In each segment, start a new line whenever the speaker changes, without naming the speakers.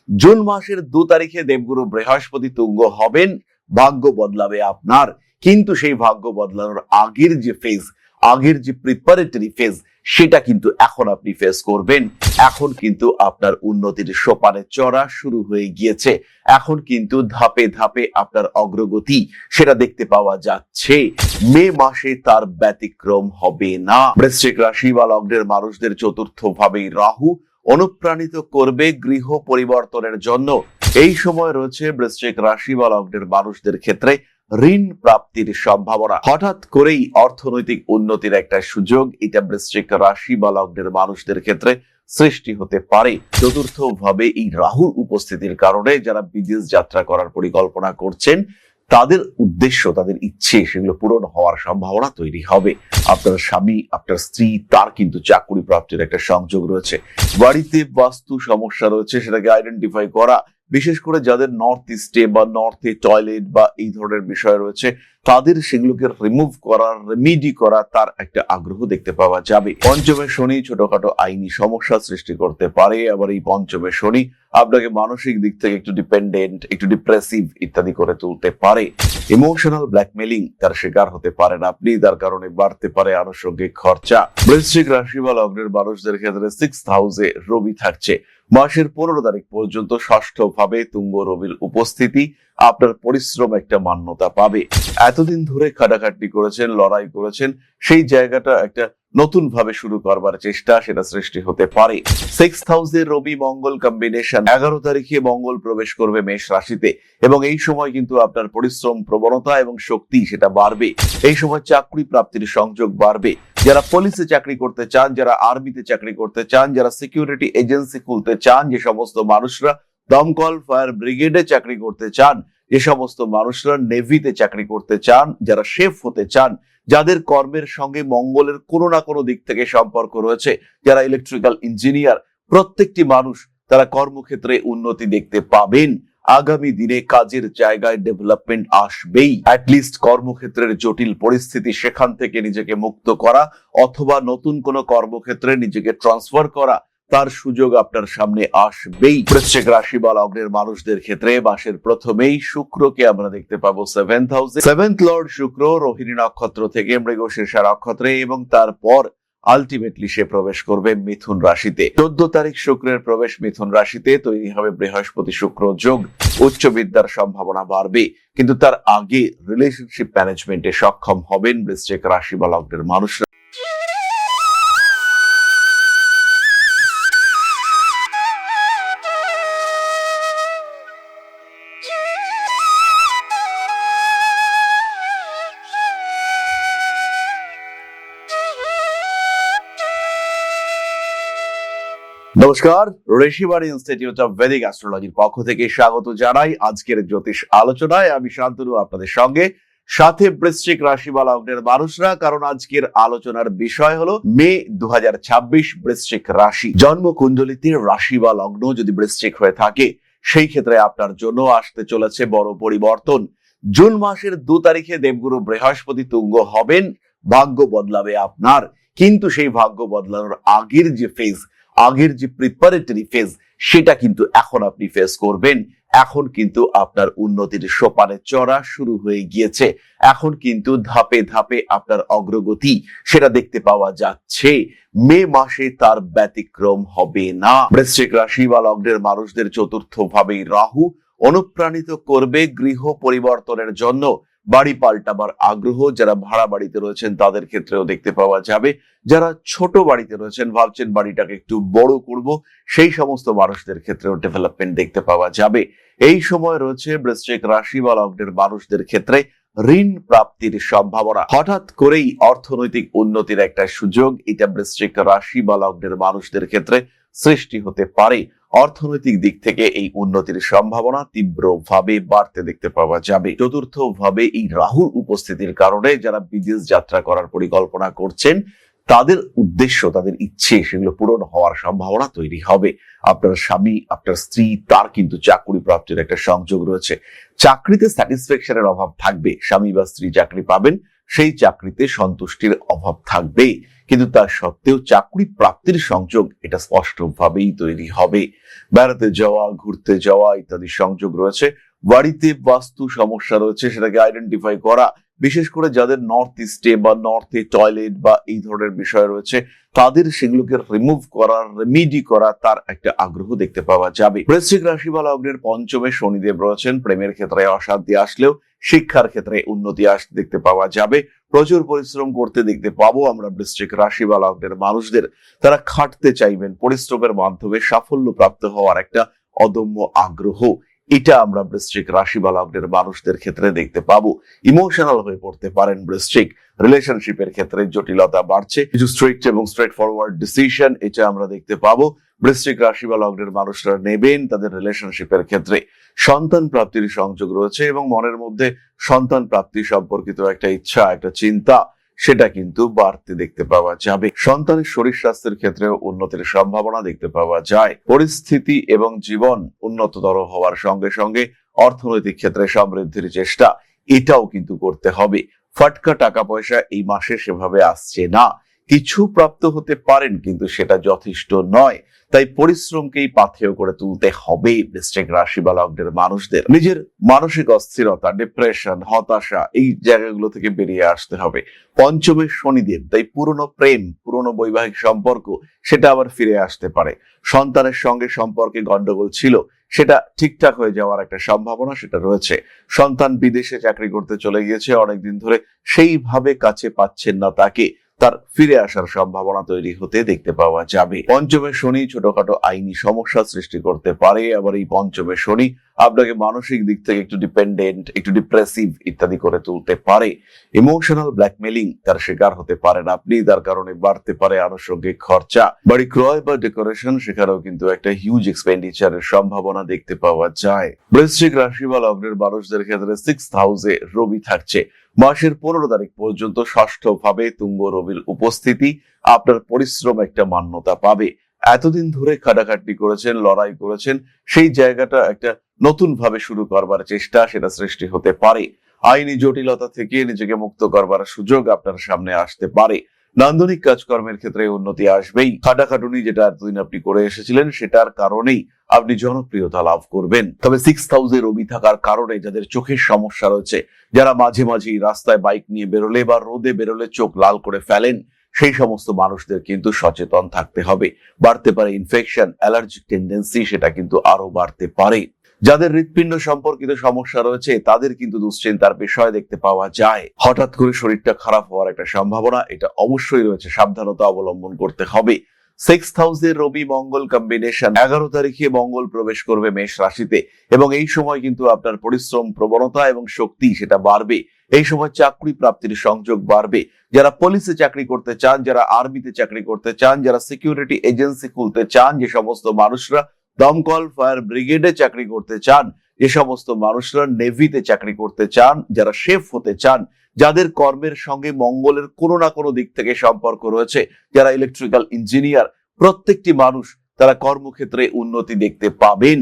June মাসের 2 তারিখে দেবগুরু বৃহস্পতি তুঙ্গ হবেন, ভাগ্য বদলাবে আপনার। কিন্তু সেই ভাগ্য বদলানোর আগের যে ফেজ, আগের যে প্রিপারেটরি ফেজ, সেটা কিন্তু এখন আপনি ফেস করবেন। এখন কিন্তু আপনার উন্নতির সোপানে চড়া শুরু হয়ে গিয়েছে। এখন কিন্তু ধাপে ধাপে আপনার অগ্রগতি সেটা দেখতে পাওয়া যাচ্ছে। মে মাসে তার ব্যতিক্রম হবে না। বৃশ্চিক রাশি বা লগ্নের মানুষদের চতুর্থ ভাবেই রাহু অনুপ্রাণিত করবে গৃহ পরিবর্তনের জন্য। এই সময় রয়েছে বৃশ্চিক রাশি বা লগ্নের মানুষদের ক্ষেত্রে ঋণ প্রাপ্তির সম্ভাবনা। হঠাৎ করেই অর্থনৈতিক উন্নতির একটা সুযোগ এটা বৃশ্চিক রাশি বা লগ্নের মানুষদের ক্ষেত্রে সৃষ্টি হতে পারে। চতুর্থ ভাবে এই রাহুর উপস্থিতির কারণে যারা বিদেশ যাত্রা করার পরিকল্পনা করছেন, তাদের উদ্দেশ্য, তাদের ইচ্ছে, সেগুলো পূরণ হওয়ার সম্ভাবনা তৈরি হবে। আপনার স্বামী, আপনার স্ত্রী, তার কিন্তু চাকরি প্রাপ্তির একটা সংযোগ রয়েছে। বাড়িতে বাস্তু সমস্যা রয়েছে, সেটাকে আইডেন্টিফাই করা, বিশেষ করে যাদের নর্থ ইস্টে বা নর্থে টয়লেট বা এই ধরনের বিষয় রয়েছে, তাদের সেগুলোকে রিমুভ করার, রেমিডি করা, তার একটা আগ্রহ দেখতে পাওয়া যাবে। পঞ্চমে শনি ছোটখাটো আইনি সমস্যা সৃষ্টি করতে পারে। আবার এই পঞ্চমে শনি আপনাকে মানসিক দিক থেকে একটু ডিপেন্ডেন্ট, একটু ডিপ্রেসিভ ইত্যাদি করে তুলতে পারে। ইমোশনাল ব্ল্যাকমেলিং তার শিকার হতে পারেন আপনি, তার কারণে বাড়তে পারে আনুষঙ্গিক খরচা। বৃশ্চিক রাশি বা লগ্নের মানুষদের ক্ষেত্রে 6th হাউসে রবি থাকছে। মাসের 15 তারিখ পর্যন্ত ষষ্ঠ ভাবে তুঙ্গ রবির উপস্থিতি আপনার পরিশ্রম একটা মান্যতা পাবে। এতদিন ধরে খাটাখাটনি করেছেন, লড়াই করেছেন, সেই জায়গাটা একটা নতুন ভাবে শুরু করবার চেষ্টা সেটা সৃষ্টি হতে পারে। 6th হাউসে রবি মঙ্গল কম্বিনেশন। 11 তারিখে মঙ্গল প্রবেশ করবে মেষ রাশিতে এবং এই সময় কিন্তু আপনার পরিশ্রম, প্রবণতা এবং শক্তি সেটা বাড়বে। এই সময় চাকরি প্রাপ্তির সংযোগ বাড়বে। যারা পুলিশে চাকরি করতে চান, যারা আর্মিতে চাকরি করতে চান, যারা সিকিউরিটি এজেন্সি খুলতে চান, যে সমস্ত মানুষরা দমকল ফায়ার ব্রিগেডে চাকরি করতে চান, যে সমস্ত মানুষরা নেভিতে চাকরি করতে চান, যারা শেফ হতে চান, যাদের কর্মের সঙ্গে মঙ্গলের কোনো না কোনো দিক থেকে সম্পর্ক রয়েছে, যারা ইলেকট্রিক্যাল ইঞ্জিনিয়ার, প্রত্যেকটি মানুষ তারা কর্মক্ষেত্রে উন্নতি দেখতে পাবেন। আগামী দিনে কাজের জায়গায় ডেভেলপমেন্ট আসবেই। অ্যাটলিস্ট কর্মক্ষেত্রের জটিল পরিস্থিতি, সেখান থেকে নিজেকে মুক্ত করা অথবা নতুন কোনো কর্মক্ষেত্রে নিজেকে ট্রান্সফার করা, তার সুযোগ আপনার সামনে আসবেই। বৃশ্চিক রাশি বা লগ্নের মানুষদের ক্ষেত্রে মাসের প্রথমেই শুক্রকে আমরা দেখতে পাবো 7th হাউসে। 7th লর্ড শুক্র রোহিণী নক্ষত্র থেকে মৃগশীর্ষা নক্ষত্রে এবং তারপর আলটিমেটলি সে প্রবেশ করবে মিথুন রাশিতে। 14 তারিখ শুক্রের প্রবেশ মিথুন রাশিতে, তৈরি হবে বৃহস্পতি শুক্র যোগ। উচ্চ বিদ্যার সম্ভাবনা বাড়বে, কিন্তু তার আগে রিলেশনশিপ ম্যানেজমেন্টে সক্ষম হবেন বৃশ্চিক রাশি বা লগ্নের মানুষরা। নমস্কার, ঋষিবাণী ইনস্টিটিউট অফ ভেদিক অ্যাস্ট্রোলজির পক্ষ থেকে স্বাগত জানাই আজকের জ্যোতিষ আলোচনায়। আমি শান্তনু আপনাদের সঙ্গে, সাথে বৃশ্চিক রাশি বা লগ্নের মানুষরা, কারণ আজকের আলোচনার বিষয় হলো মে 2026 বৃশ্চিক রাশি। জন্ম কুণ্ডলিতে রাশি বা লগ্ন যদি বৃশ্চিক হয়ে থাকে, সেই ক্ষেত্রে আপনার জন্য আসতে চলেছে বড় পরিবর্তন। জুন মাসের 2 তারিখে দেবগুরু বৃহস্পতি তুঙ্গ হবেন, ভাগ্য বদলাবে আপনার। কিন্তু সেই ভাগ্য বদলানোর আগের যে ফেজ, আগের যে প্রিপারেটরি ফেজ, সেটা কিন্তু এখন আপনি ফেস করবেন। এখন কিন্তু আপনার উন্নতির সোপানে চড়া শুরু হয়ে গিয়েছে। এখন কিন্তু ধাপে ধাপে আপনার অগ্রগতি সেটা দেখতে পাওয়া যাচ্ছে। মে মাসে তার ব্যতিক্রম হবে না। বৃশ্চিক রাশি বা লগ্নের মানুষদের চতুর্থ ভাবেই রাহু অনুপ্রাণিত করবে গৃহ পরিবর্তনের জন্য। বাড়ি পাল্টাবার আগ্রহ যারা ভাড়া বাড়িতে রয়েছেন তাদের ক্ষেত্রেও দেখতে পাওয়া যাবে। যারা ছোট বাড়িতে রয়েছেন, ভাবছেন বাড়িটাকে একটু বড় করব, সেই সমস্ত মানুষদের ক্ষেত্রেও ডেভেলপমেন্ট দেখতে পাওয়া যাবে। এই সময় রয়েছে বৃশ্চিক রাশি বা লগ্নের মানুষদের ক্ষেত্রে ঋণ প্রাপ্তির সম্ভাবনা। হঠাৎ করেই অর্থনৈতিক উন্নতির একটা সুযোগ এটা বৃশ্চিক রাশি বা লগ্নের মানুষদের ক্ষেত্রে সৃষ্টি হতে পারে। অর্থনৈতিক দিক থেকে এই উন্নতির সম্ভাবনা তীব্রভাবে বাড়তে দেখতে পাওয়া যাবে। চতুর্থ ভাবে এই রাহুর উপস্থিতির কারণে যারা বিদেশ যাত্রা করার পরিকল্পনা করছেন, তাদের উদ্দেশ্য, তাদের ইচ্ছে, সেগুলো পূরণ হওয়ার সম্ভাবনা তৈরি হবে। আপনার স্বামী, আপনার স্ত্রী, তার কিন্তু চাকরি প্রাপ্তির একটা সংযোগ রয়েছে। চাকরিতে স্যাটিসফ্যাকশনের অভাব থাকবে। স্বামী বা স্ত্রী চাকরি পাবেন, সেই চাকরিতে সন্তুষ্টির অভাব থাকবে, কিন্তু তার সত্ত্বেও চাকরি প্রাপ্তির সংযোগ এটা স্পষ্টভাবেই তৈরি হবে। বেড়াতে যাওয়া, ঘুরতে যাওয়া ইত্যাদি সংযোগ রয়েছে। বাড়িতে বাস্তু সমস্যা রয়েছে, সেটাকে আইডেন্টিফাই করা, বিশেষ করে যাদের নর্থ ইস্টে বা নর্থে টয়লেট বা এই ধরনের বিষয় রয়েছে তাদের সেগুলোকে রিমুভ করা, রেমিডি করা, তার একটা আগ্রহ দেখতে পাওয়া যাবে। বৃশ্চিক রাশি বা লগ্নের পঞ্চমে শনিদেব রয়েছেন। প্রেমের ক্ষেত্রে অশান্তি আসলেও শিক্ষার ক্ষেত্রে উন্নতি আসতে দেখতে পাওয়া যাবে। প্রচুর পরিশ্রম করতে দেখতে পাবো আমরা বৃশ্চিক রাশি বা লগ্নের মানুষদের। তারা খাটতে চাইবেন, পরিশ্রমের মাধ্যমে সাফল্য প্রাপ্ত হওয়ার একটা অদম্য আগ্রহ, এটা আমরা বৃশ্চিক রাশি বা লগ্নের মানুষদের ক্ষেত্রে দেখতে পাবো। ইমোশনাল হয়ে পড়তে পারেন বৃশ্চিক। রিলেশনশিপের ক্ষেত্রে জটিলতা বাড়ছে, কিছু স্ট্রিক্ট এবং স্ট্রেট ফরওয়ার্ড ডিসিশন এটা আমরা দেখতে পাবো বৃশ্চিক রাশি বা লগ্নের মানুষরা নেবেন। তাদের রিলেশনশিপের ক্ষেত্রে সন্তান প্রাপ্তির সংযোগ রয়েছে এবং মনের মধ্যে সন্তান প্রাপ্তি সম্পর্কিত একটা ইচ্ছা, একটা চিন্তা, সেটা কিন্তু বাড়তে দেখতে পাওয়া যাবে। সন্তানের শরীর স্বাস্থ্যের ক্ষেত্রে উন্নতির সম্ভাবনা দেখতে পাওয়া যায়। পরিস্থিতি এবং জীবন উন্নততর হওয়ার সঙ্গে সঙ্গে অর্থনৈতিক ক্ষেত্রে সমৃদ্ধির চেষ্টা এটাও কিন্তু করতে হবে। ফাটকা টাকা পয়সা এই মাসে সেভাবে আসছে না, কিছু প্রাপ্ত হতে পারেন কিন্তু সেটা যথেষ্ট নয়। তাই পরিশ্রমকেই পাথেয় করে তুলতে হবে বৃশ্চিক রাশি বা লগ্নের মানুষদের। নিজের মানসিক অস্থিরতা, ডিপ্রেশন, হতাশা এই জায়গাগুলো থেকে বেরিয়ে আসতে হবে। পঞ্চমে শনিদেব, তাই পুরনো প্রেম, পুরনো বৈবাহিক সম্পর্ক সেটা আবার ফিরে আসতে পারে। সন্তানের সঙ্গে সম্পর্কে গন্ডগোল ছিল, সেটা ঠিকঠাক হয়ে যাওয়ার একটা সম্ভাবনা সেটা রয়েছে। সন্তান বিদেশে চাকরি করতে চলে গিয়েছে অনেকদিন ধরে, সেইভাবে কাছে পাচ্ছেন না তাকে, তার ফিরে আসার সম্ভাবনা তৈরি হতে দেখতে পাওয়া যাবে। পঞ্চমে শনি ছোটখাটো আইনি সমস্যা সৃষ্টি করতে পারে। আবার এই পঞ্চমে শনি আপনাকে মানসিক দিক থেকে একটু ডিপেন্ডেন্ট, একটু ডিপ্রেসিভ ইত্যাদি করে তুলতে পারে। ইমোশনাল ব্ল্যাকমেলিং তার শিকার হতে পারেন আপনি, তার কারণে বাড়তে পারে আনুষঙ্গিক খরচা। বাড়ি ক্রয় বা ডেকোরেশন সেখানেও কিন্তু একটা হিউজ এক্সপেন্ডিচারের সম্ভাবনা দেখতে পাওয়া যায়। বৃশ্চিক রাশি বা লগ্নের মানুষদের ক্ষেত্রে 6th হাউসে রবি থাকছে। মাসের 15 তারিখ পর্যন্ত ষষ্ঠ ভাবে তুঙ্গ রবির উপস্থিতি আপনার পরিশ্রম একটা মান্যতা পাবে। এতদিন ধরে খাটাখাটনি করেছেন, লড়াই করেছেন, সেই জায়গাটা একটা নতুন ভাবে শুরু করবার চেষ্টা সেটা সৃষ্টি হতে পারে। আইনি জটিলতা থেকে নিজেকে মুক্ত করবার সুযোগ আপনার সামনে আসতে পারে। নান্দনিক কাজকর্মের ক্ষেত্রে উন্নতি আসবেই। খাটাখাটুনি যেটা এতদিন আপনি করে এসেছিলেন সেটার কারণেই আপনি জনপ্রিয়তা লাভ করবেন। তবে 6th হাউসে রবি থাকার কারণে যাদের চোখের সমস্যা রয়েছে, যারা মাঝে মাঝেই রাস্তায় বাইক নিয়ে বেরোলে বা রোদে বেরোলে চোখ লাল করে ফেলেন, সেই সমস্ত মানুষদের কিন্তু সচেতন থাকতে হবে। বাড়তে পারে ইনফেকশন, অ্যালার্জিক টেন্ডেন্সি সেটা কিন্তু আরো বাড়তে পারে। যাদের হৃৎপিণ্ড সম্পর্কিত সমস্যা রয়েছে তাদের কিন্তু দুশ্চিন্তার বিষয় দেখতে পাওয়া যায়। হঠাৎ করে শরীরটা খারাপ হওয়ার একটা সম্ভাবনা এটা অবশ্যই রয়েছে, সাবধানতা অবলম্বন করতে হবে। 6th হাউসে রবি মঙ্গল কম্বিনেশন, 11 তারিখে মঙ্গল প্রবেশ করবে মেষ রাশিতে এবং এই সময় কিন্তু আপনার পরিশ্রম, প্রবণতা এবং শক্তি সেটা বাড়বে। এই সময় চাকরি প্রাপ্তির সংযোগ বাড়বে। যারা পুলিশে চাকরি করতে চান, যারা আর্মিতে চাকরি করতে চান, যারা সিকিউরিটি এজেন্সি খুলতে চান, যে সমস্ত মানুষরা দমকল ফায়ার ব্রিগেডে চাকরি করতে চান, যে সমস্ত মানুষরা নেভিতে চাকরি করতে চান, যারা শেফ হতে চান, যাদের কর্মের সঙ্গে মঙ্গলের কোনো না কোনো দিক থেকে সম্পর্ক রয়েছে, যারা ইলেকট্রিক্যাল ইঞ্জিনিয়ার, প্রত্যেকটি মানুষ তারা কর্মক্ষেত্রে উন্নতি দেখতে পাবেন।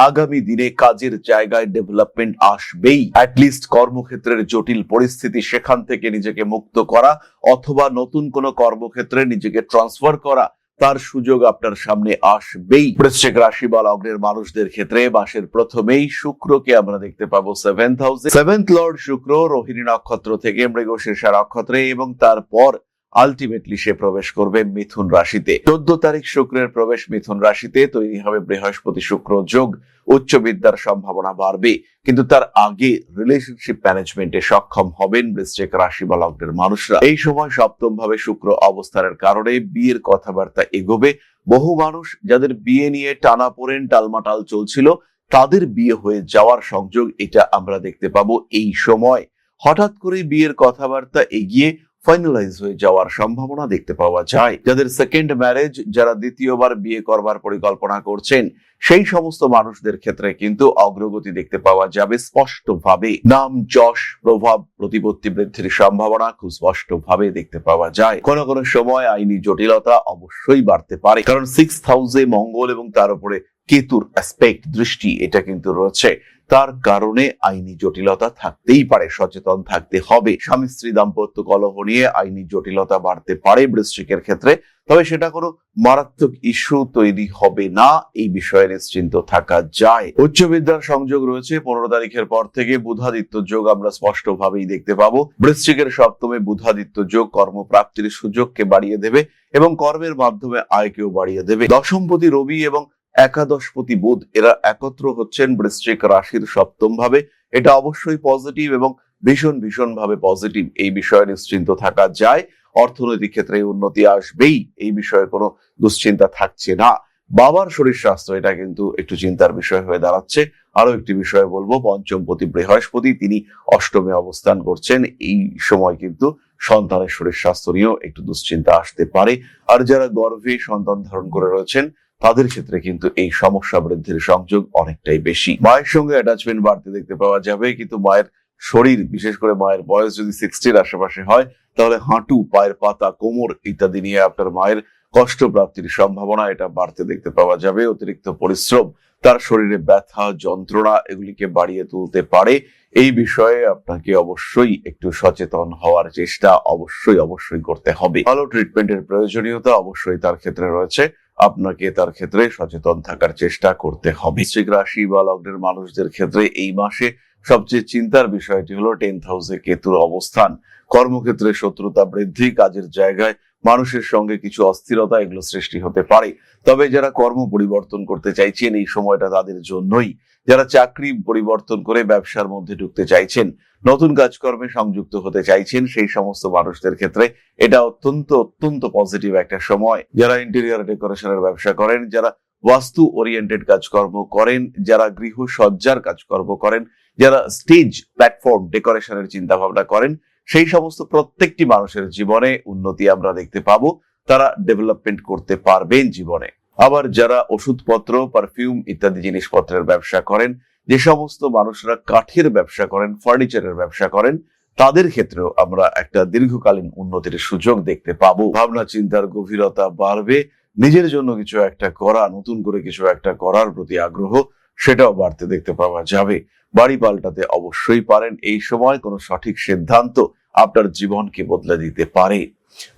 আগামী দিনে কাজের জায়গায় ডেভেলপমেন্ট আসবেই। অ্যাটলিস্ট কর্মক্ষেত্রের জটিল পরিস্থিতি সেখান থেকে নিজেকে মুক্ত করা অথবা নতুন কোনো কর্মক্ষেত্রে নিজেকে ট্রান্সফার করা, তার সুযোগ আপনার সামনে আসবেই। বৃশ্চিক রাশি বা লগ্নের মানুষদের ক্ষেত্রে মাসের প্রথমেই শুক্রকে আমরা দেখতে পাবো 7th হাউসে। 7th লর্ড শুক্র রোহিণী নক্ষত্র থেকে মৃগশীর্ষা নক্ষত্রে এবং তারপর আলটিমেটলি সে প্রবেশ করবে মিথুন রাশিতে। 14 তারিখ শুক্রের প্রবেশ মিথুন রাশিতে, তৈরি হবে বৃহস্পতি শুক্র যোগ। উচ্চ বিদ্যার সম্ভাবনা বাড়বে, কিন্তু তার আগে রিলেশনশিপ ম্যানেজমেন্টে সক্ষম হবেন বৃশ্চিক রাশি বা লগ্নের মানুষরা। এই সময় সপ্তম ভাবে শুক্র অবস্থানের কারণে বিয়ের কথাবার্তা এগোবে। বহু মানুষ যাদের বিয়ে নিয়ে টানাপোড়েন, টালমাটাল চলছিল, তাদের বিয়ে হয়ে যাওয়ার সংযোগ এটা আমরা দেখতে পাবো এই সময়। হঠাৎ করে বিয়ের কথাবার্তা এগিয়ে ফাইনালাইজ হয়ে যাওয়ার সম্ভাবনা দেখতে পাওয়া যায়। যাদের সেকেন্ড ম্যারেজ, যারা দ্বিতীয়বার বিয়ে করবার পরিকল্পনা করছেন, সেই সমস্ত মানুষদের ক্ষেত্রে কিন্তু অগ্রগতি দেখতে পাওয়া যাবে স্পষ্টভাবে। নাম, যশ, প্রভাব, প্রতিপত্তি বৃদ্ধির সম্ভাবনা খুব স্পষ্টভাবে দেখতে পাওয়া যায়। কোনো কোনো সময় আইনি জটিলতা অবশ্যই বাড়তে পারে, কারণ 6th হাউসে মঙ্গল এবং তার উপরে কেতুর অ্যাসপেক্ট, দৃষ্টি এটা কিন্তু রয়েছে। তার কারণে আইনি জটিলতা থাকতেই পারে, সচেতন থাকতে হবে। স্বামী স্ত্রী দাম্পত্য কলহ নিয়ে আইনি জটিলতা বাড়তে পারে বৃশ্চিকের ক্ষেত্রে, তবে সেটা কোনো মারাত্মক ইস্যু তৈরি হবে না, এই বিষয়ে নিশ্চিন্ত থাকা যায়। উচ্চ বিদ্যার সংযোগ রয়েছে 15 তারিখের পর থেকে। বুধাদিত্য যোগ আমরা স্পষ্ট ভাবেই দেখতে পাবো। বৃশ্চিকের সপ্তমে বুধাদিত্য যোগ কর্মপ্রাপ্তির সুযোগকে বাড়িয়ে দেবে এবং কর্মের মাধ্যমে আয়কেও বাড়িয়ে দেবে। দশমপতি রবি এবং একাদশপতি বুধ এরা একত্র হচ্ছেন বৃশ্চিক রাশির সপ্তম ভাবে। এটা অবশ্যই পজিটিভ এবং ভীষণ ভাবে পজিটিভ, এই বিষয়ে নিশ্চিন্ত থাকা যায়। অর্থনৈতিক ক্ষেত্রে উন্নতি আসবেই, এই বিষয়ে কোনো দুশ্চিন্তা থাকছে না। বাবার শরীর স্বাস্থ্য এটা কিন্তু একটু চিন্তার বিষয় হয়ে দাঁড়াচ্ছে। আরো একটি বিষয় বলবো, পঞ্চমপতি বৃহস্পতি তিনি অষ্টমে অবস্থান করছেন। এই সময় কিন্তু সন্তানের শরীর স্বাস্থ্য নিয়েও একটু দুশ্চিন্তা আসতে পারে। আর যারা গর্ভে সন্তান ধারণ করে রয়েছেন তাদের ক্ষেত্রে কিন্তু এই সমস্যা বৃদ্ধির সংযোগ অনেকটাই বেশি। মায়ের সঙ্গে অ্যাটাচমেন্ট বাড়তে দেখতে পাওয়া যাবে, কিন্তু মায়ের শরীর, বিশেষ করে মায়ের বয়স যদি 60-র আশেপাশে হয়, তাহলে হাঁটু, পায়ের পাতা, কোমর ইত্যাদি নিয়ে আপনার মায়ের কষ্ট প্রাপ্তির সম্ভাবনা এটা বাড়তে দেখতে পাওয়া যাবে। অতিরিক্ত পরিশ্রম তার শরীরে ব্যথা, যন্ত্রণা এগুলিকে বাড়িয়ে তুলতে পারে। এই বিষয়ে আপনাকে অবশ্যই একটু সচেতন হওয়ার চেষ্টা অবশ্যই করতে হবে। ভালো ট্রিটমেন্টের প্রয়োজনীয়তা অবশ্যই তার ক্ষেত্রে রয়েছে, আপনাকে তার ক্ষেত্রে সচেতন থাকার চেষ্টা করতে হবে। বৃশ্চিক রাশি বা লগ্নের মানুষদের ক্ষেত্রে এই মাসে সবচেয়ে চিন্তার বিষয়টি হলো 10th হাউসে কেতুর অবস্থান। কর্মক্ষেত্রে শত্রুতা বৃদ্ধি, কাজের জায়গায় মানুষের সঙ্গে কিছু অস্থিরতা এগুলো সৃষ্টি হতে পারে। তবে যারা কর্ম পরিবর্তন করতে চাইছেন এই সময়টা তাদের জন্যই। যারা চাকরি পরিবর্তন করে ব্যবসার মধ্যে ঢুকতে চাইছেন, নতুন কাজকর্মে সংযুক্ত হতে চাইছেন, সেই সমস্ত মানুষদের ক্ষেত্রে এটা অত্যন্ত পজিটিভ একটা সময়। যারা ইন্টেরিয়র ডেকোরেশনের ব্যবসা করেন, যারা বাস্তু ওরিয়েন্টেড কাজকর্ম করেন, যারা গৃহসজ্জার কাজকর্ম করেন, যারা স্টেজ প্ল্যাটফর্ম ডেকোরেশনের চিন্তা ভাবনা করেন, সেই সমস্ত প্রত্যেকটি মানুষের জীবনে উন্নতি আমরা দেখতে পাবো। তারা ডেভেলপমেন্ট করতে পারবেন জীবনে। আবার যারা ওষুধপত্র, পারফিউম ইত্যাদি জিনিসপত্রের ব্যবসা করেন, যে সমস্ত মানুষরা কাঠের ব্যবসা করেন, ফার্নিচারের ব্যবসা করেন, তাদের ক্ষেত্রেও আমরা একটা দীর্ঘকালীন উন্নতির সুযোগ দেখতে পাবো। ভাবনা চিন্তার গভীরতা বাড়বে, নিজের জন্য কিছু একটা করা, নতুন করে কিছু একটা করার প্রতি আগ্রহ সেটাও বাড়তে দেখতে পাওয়া যাবে। বাড়ি পাল্টাতে অবশ্যই পারেন এই সময়। কোনো সঠিক সিদ্ধান্ত আপনার জীবনকে বদলে দিতে পারে।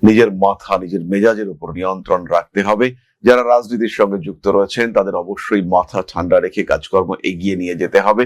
নিজের মাথা, নিজের মেজাজের উপর নিয়ন্ত্রণ রাখতে হবে। যারা রাজনীতির সঙ্গে যুক্ত রয়েছেন তাদের অবশ্যই মাথা ঠান্ডা রেখে কাজকর্ম এগিয়ে নিয়ে যেতে হবে।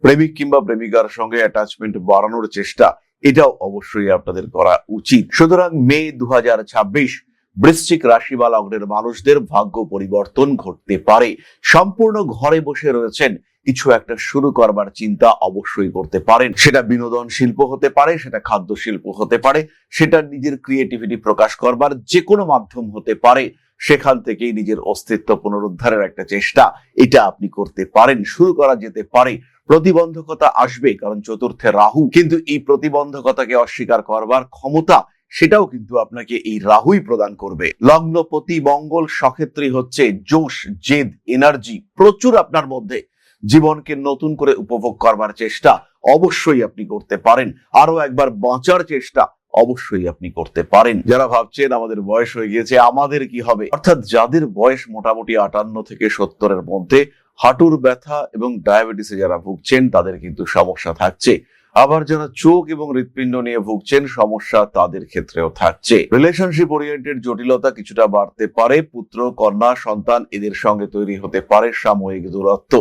প্রেমিক কিংবা প্রেমিকার সঙ্গে অ্যাটাচমেন্ট বাড়ানোর চেষ্টা এটাও অবশ্যই আপনাদের করা উচিত। সুতরাং মে 2026 বৃশ্চিক রাশি বা লগ্নের মানুষদের ভাগ্য পরিবর্তন ঘটতে পারে। সম্পূর্ণ ঘরে বসে রয়েছেন, কিছু একটা শুরু করবার চিন্তা অবশ্যই করতে পারেন। সেটা বিনোদন শিল্প হতে পারে, সেটা খাদ্য শিল্প হতে পারে, সেটা নিজের ক্রিয়েটিভিটি প্রকাশ করবার যে কোনো মাধ্যম হতে পারে। সেখান থেকেই নিজের অস্তিত্ব পুনরুদ্ধারের একটা চেষ্টা এটা আপনি করতে পারেন, শুরু করা যেতে পারে। প্রতিবন্ধকতা আসবে, কারণ চতুর্থে রাহু, কিন্তু এই প্রতিবন্ধকতাকে অস্বীকার করবার ক্ষমতা সেটাও কিন্তু আপনাকে এই রাহুই প্রদান করবে। লগ্নপতি মঙ্গল সক্ষেত্রী হচ্ছে জোশ, জেদ, এনার্জি প্রচুর আপনার মধ্যে। জীবনকে নতুন করে উপভোগ করবার চেষ্টা অবশ্যই আপনি করতে পারেন। আরো একবার বাঁচার চেষ্টা অবশ্যই আপনি করতে পারেন। যারা ভাবছেন আমাদের বয়স হয়ে গিয়েছে, আমাদের কি হবে, অর্থাৎ যাদের বয়স মোটামুটি 58 থেকে 70-এর মধ্যে, হাঁটুর ব্যথা এবং ডায়াবেটিসে যারা ভুগছেন তাদের কিন্তু সমস্যা থাকছে। আবার যারা চোখ এবং হৃৎপিণ্ড নিয়ে ভুগছেন, সমস্যা তাদের ক্ষেত্রেও থাকছে। রিলেশনশিপ ওরিয়েন্টেড জটিলতা কিছুটা বাড়তে পারে। পুত্র, কন্যা, সন্তান এদের সঙ্গে তৈরি হতে পারে সাময়িক দূরত্ব।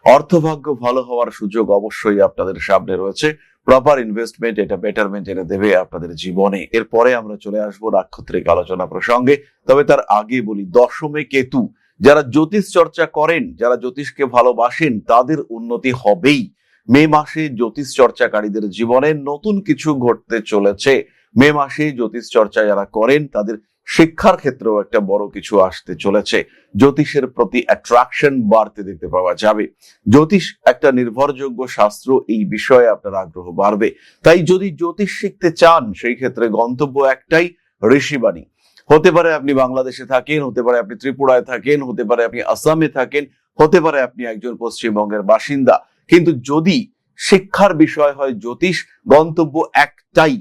অর্থভাগ্য ভালো হওয়ার সুযোগ অবশ্যই আপনাদের সামনে রয়েছে। প্রপার ইনভেস্টমেন্ট এটা বেটারমেন্ট এনে দেবে আপনাদের জীবনে। এরপরে আমরা চলে আসবো নাক্ষত্রিক আলোচনা প্রসঙ্গে। তবে তার আগে বলি, দশমে কেতু। যারা জ্যোতিষ চর্চা করেন, যারা জ্যোতিষকে ভালোবাসেন, তাদের উন্নতি হবেই। মে মাসে জ্যোতিষ চর্চাকারীদের জীবনে নতুন কিছু ঘটতে চলেছে। মে মাসে জ্যোতিষ চর্চা যারা করেন তাদের শিক্ষার ক্ষেত্রেও একটা বড় কিছু আসতে চলেছে। জ্যোতিষের প্রতি অ্যাট্রাকশন বাড়তে দেখতে পাওয়া যাবে। জ্যোতিষ একটা নির্ভরযোগ্য শাস্ত্র, এই বিষয়ে আপনার আগ্রহ বাড়বে। তাই যদি জ্যোতিষ শিখতে চান, সেই ক্ষেত্রে গন্তব্য একটাই, ঋষিবাণী। হতে পারে আপনি বাংলাদেশে থাকেন, হতে পারে আপনি ত্রিপুরায় থাকেন, হতে পারে আপনি আসামে থাকেন, হতে পারে আপনি একজন পশ্চিমবঙ্গের বাসিন্দা, কিন্তু যদি শিক্ষার বিষয় হয় জ্যোতিষ, গন্তব্য একটাই,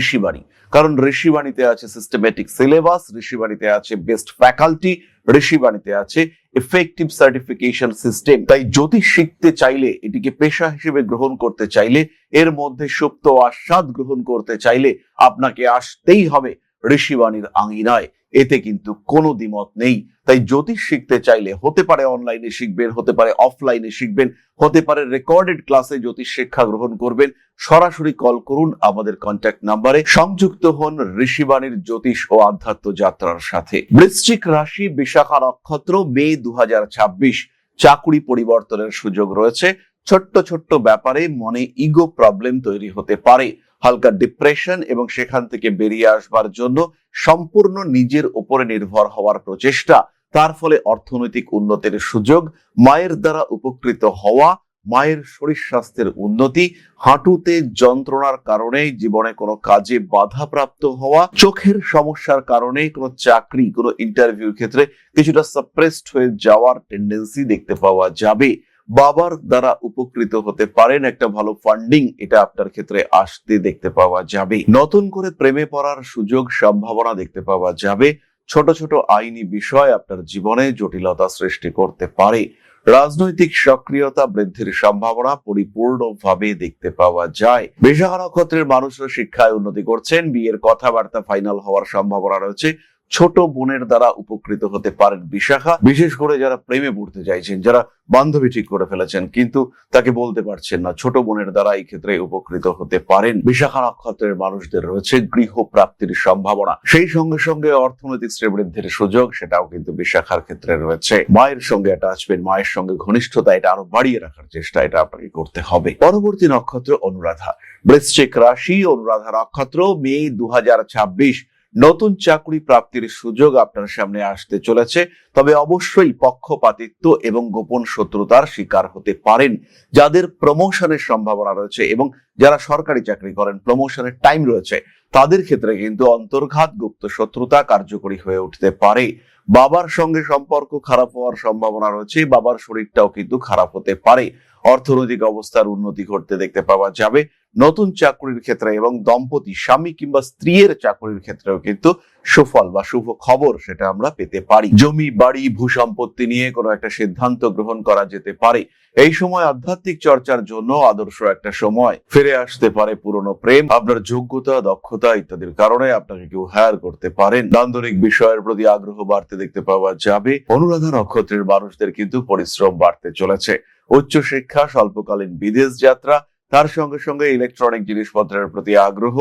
ঋষিবাণী। কারণ ঋষিবাণীতে আছে সিস্টেমেটিক সিলেবাস, ঋষিবাণীতে আছে বেস্ট ফ্যাকাল্টি, ঋষিবাণীতে আছে এফেক্টিভ সার্টিফিকেশন সিস্টেম। তাই জ্যোতিষ শিখতে চাইলে, এটিকে পেশা হিসেবে গ্রহণ করতে চাইলে, এর মধ্যে সুপ্ত আস্বাদ গ্রহণ করতে চাইলে আপনাকে আসতেই হবে ঋষিবাণীর আঙিনায়। এতে কিন্তু কোনো দ্বিমত নেই। তাই জ্যোতিষ শিখতে চাইলে হতে পারে অনলাইনে শিখবেন, হতে পারে অফলাইনে শিখবেন, হতে পারে রেকর্ডেড ক্লাসে জ্যোতিষ শিক্ষা গ্রহণ করবেন, সরাসরি কল করুন আমাদের কন্ট্যাক্ট নাম্বারে, সংযুক্ত হন ঋষিবাণীর জ্যোতিষ ও আধ্যাত্ম যাত্রার সাথে। বৃশ্চিক রাশি, বিশাখা নক্ষত্র, মে 2026। চাকুরি পরিবর্তনের সুযোগ রয়েছে। ছোট্ট ছোট্ট ব্যাপারে মনে ইগো প্রবলেম তৈরি হতে পারে, হালকা ডিপ্রেশন, এবং সেখান থেকে বেরিয়ে আসবার জন্য সম্পূর্ণ নিজের উপরে নির্ভর হওয়ার প্রচেষ্টা, তার ফলে অর্থনৈতিক উন্নতির সুযোগ, মায়ের দ্বারা উপকৃত হওয়া, মায়ের শরীর স্বাস্থ্যের উন্নতি, হাঁটুতে যন্ত্রণার কারণে জীবনে কোনো কাজে বাধাপ্রাপ্ত হওয়া, চোখের সমস্যার কারণে কোনো চাকরি, কোনো ইন্টারভিউর ক্ষেত্রে কিছুটা সাপ্রেসড হয়ে যাওয়ার টেন্ডেন্সি দেখতে পাওয়া যাবে। বাবার দ্বারা উপকৃত হতে পারেন, একটা ভালো ফান্ডিং এটা আপনার ক্ষেত্রে আসতে দেখতে পাওয়া যাবে। নতুন করে প্রেমে পড়ার সুযোগ, সম্ভাবনা দেখতে পাওয়া যাবে। ছোট ছোট আইনি বিষয় আপনার জীবনে জটিলতা সৃষ্টি করতে পারে। রাজনৈতিক সক্রিয়তা বৃদ্ধির সম্ভাবনা পরিপূর্ণভাবে দেখতে পাওয়া যায়। বিশাখা নক্ষত্রের মানুষরা শিক্ষায় উন্নতি করছেন, বিয়ের কথাবার্তা ফাইনাল হওয়ার সম্ভাবনা রয়েছে। ছোট বোনের দ্বারা উপকৃত হতে পারেন বিশাখা, বিশেষ করে যারা প্রেমে পড়তে চাইছেন, যারা বান্ধবী ঠিক করে ফেলেছেন কিন্তু তাকে বলতে পারছেন না, ছোট বোনের দ্বারা এই ক্ষেত্রে উপকৃত হতে পারেন। বিশাখা নক্ষত্রের মানুষদের রয়েছে গৃহ প্রাপ্তির সম্ভাবনা, সেই সঙ্গে সঙ্গে অর্থনৈতিক শ্রীবৃদ্ধির সুযোগ, সেটাও কিন্তু বিশাখার ক্ষেত্রে রয়েছে। মায়ের সঙ্গে অ্যাটাচমেন্ট, মায়ের সঙ্গে ঘনিষ্ঠতা, এটা আরো বাড়িয়ে রাখার চেষ্টা এটা আপনাকে করতে হবে। পরবর্তী নক্ষত্র অনুরাধা, বৃশ্চিক রাশি, অনুরাধা নক্ষত্র, মে 2026। নতুন চাকরি প্রাপ্তির সুযোগ আপনার সামনে আসতে চলেছে, তবে অবশ্যই পক্ষপাতিত্ব এবং গোপন শত্রুতার শিকার হতে পারেন। যাদের প্রমোশনের সম্ভাবনা রয়েছে এবং যারা সরকারি চাকরি করেন, প্রমোশনের টাইম রয়েছে, তাদের ক্ষেত্রে কিন্তু অন্তর্ঘাত, গুপ্ত শত্রুতা কার্যকরী হয়ে উঠতে পারে। বাবার সঙ্গে সম্পর্ক খারাপ হওয়ার সম্ভাবনা রয়েছে, বাবার শরীরটাও কিন্তু খারাপ হতে পারে। অর্থনৈতিক অবস্থার উন্নতি ঘটতে দেখতে পাওয়া যাবে। নতুন চাকরির ক্ষেত্রে এবং দম্পতি, স্বামী কিংবা স্ত্রীর চাকরির ক্ষেত্রেও কিন্তু সুফল বা শুভ খবর সেটা আমরা পেতে পারি। জমি, বাড়ি, ভূ সম্পত্তি নিয়ে কোনো একটা সিদ্ধান্ত গ্রহণ করা যেতে পারে। এই সময় আধ্যাত্মিক চর্চার জন্য আদর্শ একটা সময়। ফিরে আসতে পারে পুরনো প্রেম, আপনার যোগ্যতা, দক্ষতা ইত্যাদির কারণে আপনাকে কেউ হায়ার করতে পারেন। নান্দনিক বিষয়ের প্রতি আগ্রহ বাড়তে দেখতে পাওয়া যাবে। অনুরাধা নক্ষত্রের মানুষদের কিন্তু পরিশ্রম বাড়তে চলেছে। উচ্চ শিক্ষা, স্বল্পকালীন বিদেশ যাত্রা, তার সঙ্গে সঙ্গে ইলেকট্রনিক জিনিসপত্রের প্রতি আগ্রহ,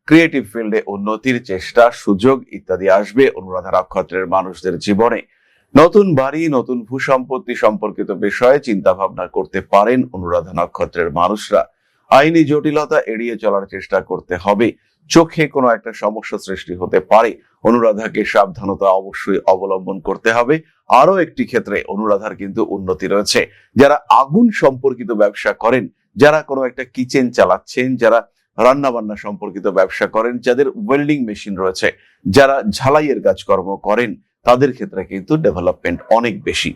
ক্রিয়েটিভ ফিল্ডে উন্নতির চেষ্টা, সুযোগ ইত্যাদি আসবে অনুরাধা নক্ষত্রের মানুষদের জীবনে। নতুন বাড়ি, নতুন ভূ সম্পত্তি সম্পর্কিত বিষয়ে চিন্তা ভাবনা করতে পারেন অনুরাধা নক্ষত্রের মানুষরা। আইনি জটিলতা এড়িয়ে চলার চেষ্টা করতে হবে। চোখে কোনো একটা সমস্যা সৃষ্টি হতে পারে, অনুরাধাকে সাবধানতা অবশ্যই অবলম্বন করতে হবে। আরো একটি ক্ষেত্রে অনুরাধার কিন্তু উন্নতি রয়েছে। যারা আগুন সম্পর্কিত ব্যবসা করেন, যারা কোনো একটা কিচেন চালাচ্ছেন, যারা রান্না বান্না সম্পর্কিত ব্যবসা করেন, যাদের ওয়েল্ডিং মেশিন রয়েছে, যারা ঝালাইয়ের কাজকর্ম করেন, তাদের ক্ষেত্রে কিন্তু ডেভেলপমেন্ট অনেক বেশি।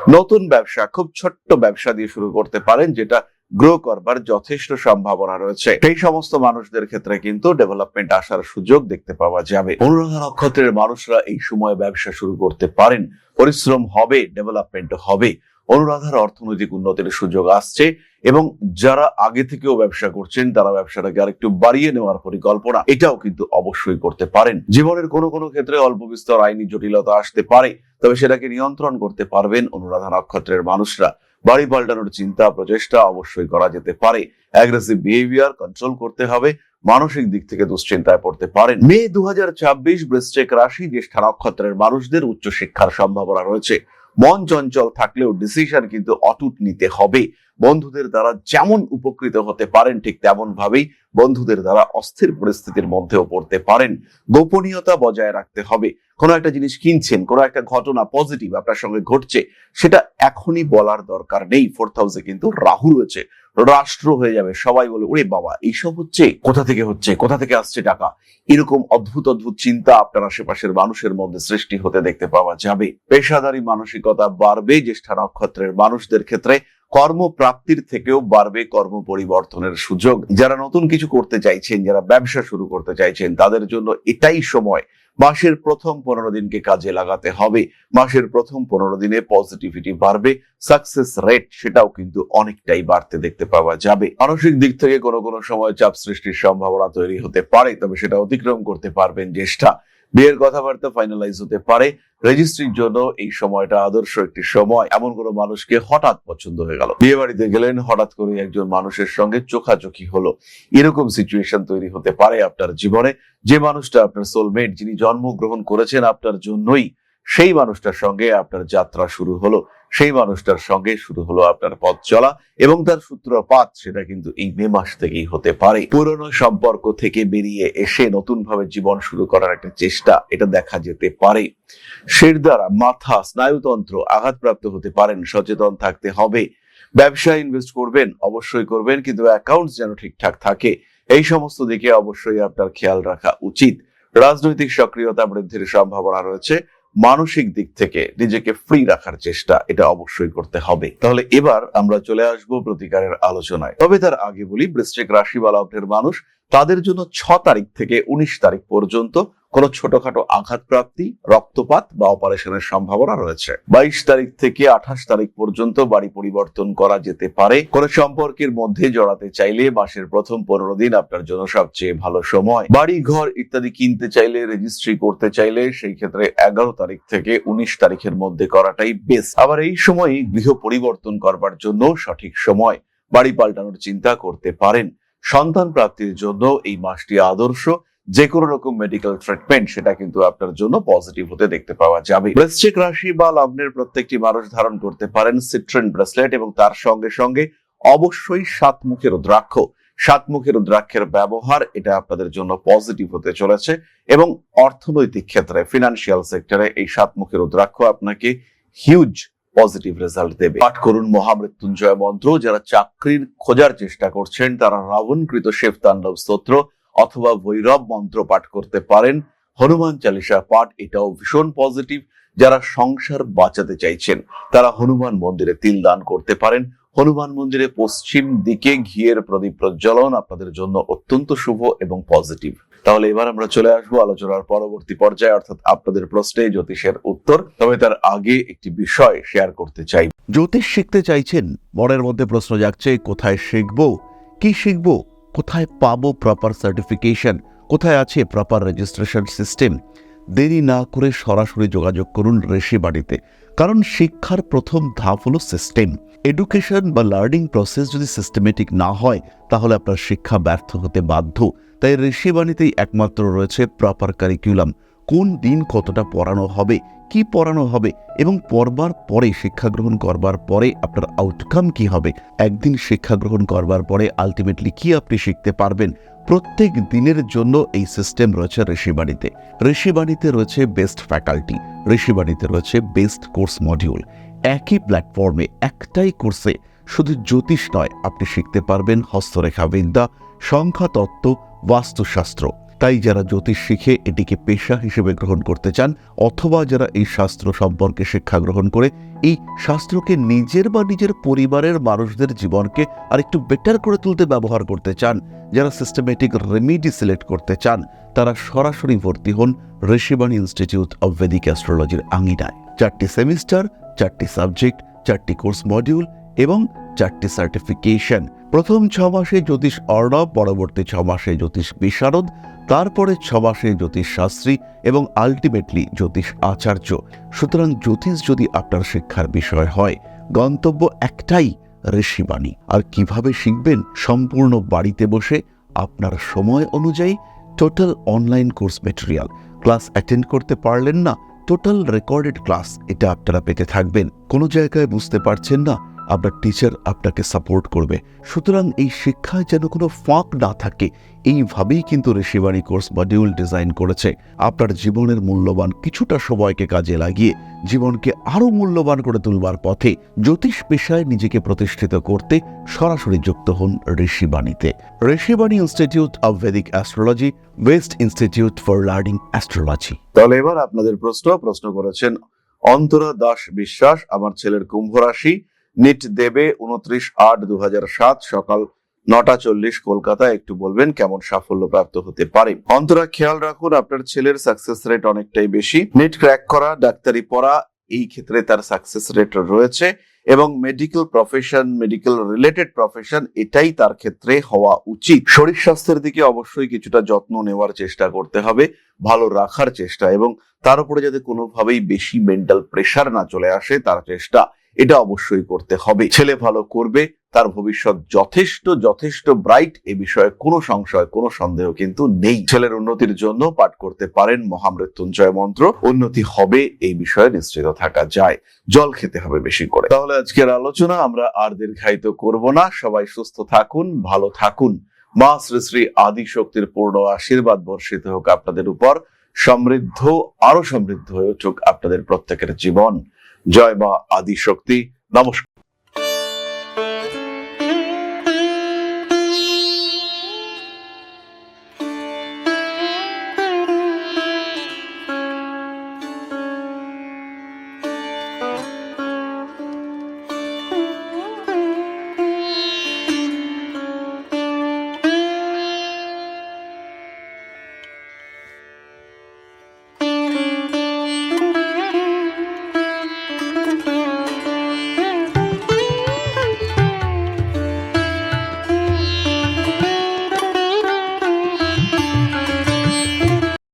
নতুন ব্যবসা, খুব ছোট্ট ব্যবসা দিয়ে শুরু করতে পারেন, যেটা গ্রো করবার যথেষ্ট সম্ভাবনা রয়েছে। সেই সমস্ত মানুষদের ক্ষেত্রে কিন্তু ডেভেলপমেন্ট আসার সুযোগ দেখতে পাওয়া যাবে। অনুরাধা নক্ষত্রের মানুষরা এই সময় ব্যবসা শুরু করতে পারেন। পরিশ্রম হবে, ডেভেলপমেন্ট হবে। অনুরাধার অর্থনৈতিক উন্নতির সুযোগ আসছে এবং যারা আগে থেকেও ব্যবসা করছেন তারা ব্যবসাটাকে আরেকটু বাড়িয়ে নেওয়ার পরিকল্পনা এটাও কিন্তু অবশ্যই করতে পারেন। জীবনের কোনো কোনো ক্ষেত্রে অল্প বিস্তর আইনি জটিলতা আসতে পারে, তবে সেটাকে নিয়ন্ত্রণ করতে পারবেন অনুরাধা নক্ষত্রের মানুষরা। বাড়ি পাল্টানোর চিন্তা, প্রচেষ্টা অবশ্যই করা যেতে পারে। অ্যাগ্রেসিভ বিহেভিয়ার কন্ট্রোল করতে হবে। মানসিক দিক থেকে দুশ্চিন্তায় পড়তে পারেন। মে 2026, বৃশ্চিক রাশি, জ্যেষ্ঠা নক্ষত্রের মানুষদের উচ্চ শিক্ষার সম্ভাবনা রয়েছে। মন চঞ্চল থাকলেও ডিসিশন কিন্তু অটুট নিতে হবে। বন্ধুদের দ্বারা যেমন উপকৃত হতে পারেন, ঠিক তেমন ভাবেই বন্ধুদের দ্বারা অস্থির পরিস্থিতির মধ্যেও পড়তে পারেন। গোপনীয়তা বজায় রাখতে হবে। কোনো একটা জিনিস কিনছেন, কোনো একটা ঘটনা পজিটিভ আপনার সঙ্গে ঘটছে, সেটা এখনই বলার দরকার নেই। 4th হাউসে কিন্তু রাহু রয়েছে, রাষ্ট্র হয়ে যাবে। সবাই বলে, ওরে বাবা, এইসব হচ্ছে, কোথা থেকে হচ্ছে, কোথা থেকে আসছে টাকা, এরকম অদ্ভুত অদ্ভুত চিন্তা আপনার আশেপাশের মানুষের মধ্যে সৃষ্টি হতে দেখতে পাওয়া যাবে। পেশাদারি মানসিকতা বাড়বে। জ্যেষ্ঠা নক্ষত্রের মানুষদের ক্ষেত্রে কর্মপ্রাপ্তির থেকেও বাড়বে কর্ম পরিবর্তনের সুযোগ। যারা নতুন কিছু করতে চাইছেন, যারা ব্যবসা শুরু করতে চাইছেন, তাদের জন্য এটাই সময়। মাসের প্রথম 15 দিনকে কাজে লাগাতে হবে। মাসের প্রথম 15 দিনে পজিটিভিটি বাড়বে, সাকসেস রেট সেটাও কিন্তু অনেকটাই বাড়তে দেখতে পাওয়া যাবে। মানসিক দিক থেকে কোনো কোনো সময় চাপ সৃষ্টির সম্ভাবনা তৈরি হতে পারে, তবে সেটা অতিক্রম করতে পারবেন জ্যেষ্ঠা। বিয়ের কথাবার্তা ফাইনালাইজ হতে পারে। রেজিস্ট্রির জন্য এই সময়টা আদর্শ একটি সময়। এমন কোনো মানুষকে হঠাৎ পছন্দ হয়ে গেল, বিয়ে বাড়িতে গেলেন, হঠাৎ করে একজন মানুষের সঙ্গে চোখাচোখি হলো, এরকম সিচুয়েশন তৈরি হতে পারে আপনার জীবনে। যে মানুষটা আপনার সোলমেট, যিনি জন্মগ্রহণ করেছেন আপনার জন্যই, সেই মানুষটার সঙ্গে আপনার যাত্রা শুরু হলো, সেই মানুষটার সঙ্গে শুরু হলো আপনার পথ চলা, এবং তার সূত্রপাত সেটা কিন্তু এই মে মাস থেকেই হতে পারে। পুরনো সম্পর্ক থেকে বেরিয়ে এসে নতুন ভাবে জীবন শুরু করার একটা চেষ্টা এটা দেখা যেতে পারে। শিরদাঁড়া, মাথা, স্নায়ুতন্ত্র আঘাতপ্রাপ্ত হতে পারেন, সচেতন থাকতে হবে। ব্যবসায় ইনভেস্ট করবেন, অবশ্যই করবেন, কিন্তু অ্যাকাউন্টস যেন ঠিকঠাক থাকে, এই সমস্ত দিকে অবশ্যই আপনার খেয়াল রাখা উচিত। রাজনৈতিক সক্রিয়তা বৃদ্ধির সম্ভাবনা রয়েছে। মানসিক দিক থেকে নিজেকে ফ্রি রাখার চেষ্টা এটা অবশ্যই করতে হবে। তাহলে এবার আমরা চলে আসবো প্রতিকারের আলোচনায়। তবে তার আগে বলি, বৃশ্চিক রাশি বা লগ্নের মানুষ, তাদের জন্য 6 তারিখ থেকে 19 তারিখ পর্যন্ত কোনো ছোটখাটো আঘাত প্রাপ্তি, রক্তপাত বা অপারেশনের সম্ভাবনা রয়েছে। 22 তারিখ থেকে 28 তারিখ পর্যন্ত বাড়ি পরিবর্তন করা যেতে পারে। কোন সম্পর্কের মধ্যে জড়াতে চাইলে মাসের প্রথম 15 দিন আপনার জন্য সবচেয়ে ভালো সময়। বাড়ি, ঘর ইত্যাদি কিনতে চাইলে, রেজিস্ট্রি করতে চাইলে সেই ক্ষেত্রে 11 তারিখ থেকে 19 তারিখের মধ্যে করাটাই বেস্ট। আবার এই সময় গৃহ পরিবর্তন করবার জন্য সঠিক সময়। বাড়ি পাল্টানোর চিন্তা করতে পারেন। সন্তান প্রাপ্তির জন্য এই মাসটি আদর্শ। যে কোনো রকম মেডিকেল ট্রিটমেন্ট সেটা কিন্তু আপনার জন্য পজিটিভ হতে দেখতে পাওয়া যাবে। বৃশ্চিক রাশি বা লগ্নের প্রত্যেকটি মানুষ ধারণ করতে পারেন সিট্রিন ব্রেসলেট, এবং তার সঙ্গে সঙ্গে অবশ্যই 7 মুখের রুদ্রাক্ষ। 7 মুখের রুদ্রাক্ষের ব্যবহার এটা আপনাদের জন্য পজিটিভ হতে চলেছে, এবং অর্থনৈতিক ক্ষেত্রে, ফিনান্সিয়াল সেক্টরে এই 7 মুখের রুদ্রাক্ষ আপনাকে হিউজ পজিটিভ রেজাল্ট দেবে। পাঠ করুন মহামৃত্যুঞ্জয় মন্ত্র। যারা চাকরির খোঁজার চেষ্টা করছেন তারা রাবণকৃত শিব তাণ্ডব স্তোত্র অথবা ভৈরব মন্ত্র পাঠ করতে পারেন। হনুমান চালিসা পাঠ এটাও ভীষণ পজিটিভ। যারা সংসার বাঁচাতে চাইছেন তারা হনুমান মন্দিরে তিল দান করতে পারেন। হনুমান মন্দিরে পশ্চিম দিকে ঘিয়ের প্রদীপ প্রজ্বলন আপনাদের জন্য অত্যন্ত শুভ এবং পজিটিভ। তাহলে এবার আমরা চলে আসবো আলোচনার পরবর্তী পর্যায়ে, অর্থাৎ আপনাদের প্রশ্নে জ্যোতিষের উত্তর। তবে তার আগে একটি বিষয় শেয়ার করতে চাই।
জ্যোতিষ শিখতে চাইছেন, মনের মধ্যে প্রশ্ন জাগছে, কোথায় শিখবো, কি শিখবো, কোথায় পাবো প্রপার সার্টিফিকেশন, কোথায় আছে প্রপার রেজিস্ট্রেশন সিস্টেম? দেরি না করে সরাসরি যোগাযোগ করুন ঋষি বাড়িতে, কারণ শিক্ষার প্রথম ধাপ হলো সিস্টেম। এডুকেশন বা লার্নিং প্রসেস যদি সিস্টেমেটিক না হয় তাহলে আপনার শিক্ষা ব্যর্থ হতে বাধ্য। তাই ঋষি বাণীতেই একমাত্র রয়েছে প্রপার কারিকুলাম। কোন দিন কতটা পড়ানো হবে, কি পড়ানো হবে, এবং পড়বার পরে, শিক্ষা গ্রহণ করবার পরে আপনার আউটকাম কি হবে, একদিন শিক্ষা গ্রহণ করবার পরে আলটিমেটলি কি আপনি শিখতে পারবেন, প্রত্যেক দিনের জন্য এই সিস্টেম রয়েছে ঋষিবাণীতে। ঋষিবাণীতে রয়েছে বেস্ট ফ্যাকাল্টি, ঋষিবাণীতে রয়েছে বেস্ট কোর্স মডিউল। একই প্ল্যাটফর্মে, একটাই কোর্সে শুধু জ্যোতিষ নয়, আপনি শিখতে পারবেন হস্তরেখা বিদ্যা, সংখ্যাতত্ত্ব, বাস্তুশাস্ত্র। তাই যারা জ্যোতিষ শিখে এটিকে পেশা হিসেবে গ্রহণ করতে চান, অথবা যারা এই শাস্ত্র সম্পর্কে শিক্ষা গ্রহণ করে এই শাস্ত্রকে নিজের বা নিজের পরিবারের মানুষদের জীবনকে আরেকটু বেটার করে তুলতে ব্যবহার করতে চান, যারা সিস্টেমেটিক রেমিডি সিলেক্ট করতে চান, তারা সরাসরি ভর্তি হন ঋষিবাণী ইনস্টিটিউট অব ভেদিক অ্যাস্ট্রোলজির আঙিনায়। 4টি সেমিস্টার, 4টি সাবজেক্ট, 4টি কোর্স মডিউল এবং 4টি সার্টিফিকেশন। প্রথম 6 মাসে জ্যোতিষ অর্ণব, পরবর্তী 6 মাসে জ্যোতিষ বিশারদ, তারপরে 6 মাসে জ্যোতিষ শাস্ত্রী এবং আলটিমেটলি জ্যোতিষ আচার্য। সুতরাং জ্যোতিষ যদি আপনার শিক্ষার বিষয় হয়, গন্তব্য একটাই, ঋষিবাণী। আর কিভাবে শিখবেন? সম্পূর্ণ বাড়িতে বসে আপনার সময় অনুযায়ী total online course material. Class attend করতে পারলেন না, টোটাল রেকর্ডেড ক্লাস এটা আপনারা পেতে থাকবেন। কোনো জায়গায় বুঝতে পারছেন না, আপনার টিচার আপনাকে সাপোর্ট করবে। সুতরাং এই শিক্ষায় যেন কোনো ফাঁক না থাকে, এইভাবেই কিন্তু ঋষিবাণী কোর্স মডিউল ডিজাইন করেছে। আপনার জীবনের মূল্যবান কিছুটা সময়কে কাজে লাগিয়ে জীবনকে আরো মূল্যবান করে তুলবার পথে জ্যোতিষ পেশায় নিজেকে প্রতিষ্ঠিত করতে সরাসরি যুক্ত হন ঋষিবাণীতে। Rishibani institute of Vedic astrology, best institute for learning astrology.
তাহলে এবার আপনাদের প্রশ্ন করেছেন অন্তরা দাস বিশ্বাস। আমার ছেলের কুম্ভ রাশি, নিট দেবে 29/8/2007 সকাল 9:40 কলকাতা, একটু বলবেন কেমন সাফল্য প্রাপ্ত হতে পারে। অন্তরা খেয়াল রাখুন আপনার ছেলের সাকসেস রেট অনেকটাই বেশি। নেট ক্র্যাক করা, ডাক্তারি পড়া, এই ক্ষেত্রে তার সাকসেস রেট রয়েছে এবং medical profession, medical related profession, এটাই তার ক্ষেত্রে হওয়া উচিত। শরীর স্বাস্থ্যের দিকে অবশ্যই কিছুটা যত্ন নেওয়ার চেষ্টা করতে হবে, ভালো রাখার চেষ্টা, এবং তার উপরে যাতে কোনোভাবেই বেশি মেন্টাল প্রেসার না চলে আসে তার চেষ্টা, এটা অবশ্যই করতে হবে। ছেলে ভালো করবে, তার ভবিষ্যৎ যথেষ্ট যথেষ্ট ব্রাইট, এ বিষয়ে কোনো সংশয়, কোনো সন্দেহ কিন্তু নেই। ছেলের উন্নতির জন্য পাঠ করতে পারেন মহামৃত্যুঞ্জয় মন্ত্র, উন্নতি হবে এই বিষয়ে নিশ্চিত থাকা যায়। জল খেতে হবে বেশি করে। তাহলে আজকের আলোচনা আমরা আর দীর্ঘায়িত করব না। সবাই সুস্থ থাকুন, ভালো থাকুন। মা শ্রী শ্রী আদি শক্তির পূর্ণ আশীর্বাদ বর্ষিত হোক আপনাদের উপর, সমৃদ্ধ, আরো সমৃদ্ধ হয়ে উঠুক আপনাদের প্রত্যেকের জীবন। জয় মা আদি শক্তি। নমস্কার।